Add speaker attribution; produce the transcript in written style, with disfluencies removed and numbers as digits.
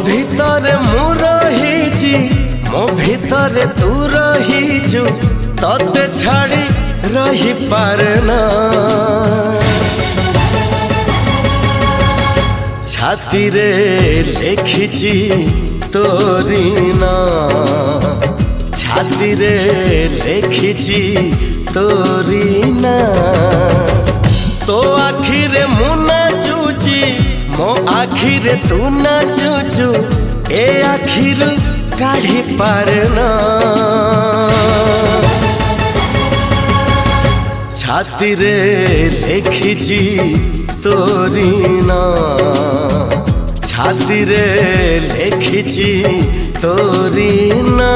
Speaker 1: ভিতরে মু রহিছি মো ভিতরে তু রহিছু ততে ছাড়ি রহি পারে না ছাতি রে লেখিছি তোরি না ছাতি রে লেখিছি তোরি না তো আখিরে মু নাচুছি মো আখিরে তু নাচুছু এ আখিরু কাঢ়ি পারে না ছাতি রে লেখিছি তোরি না ছাতি রে লেখিছি তোরি না।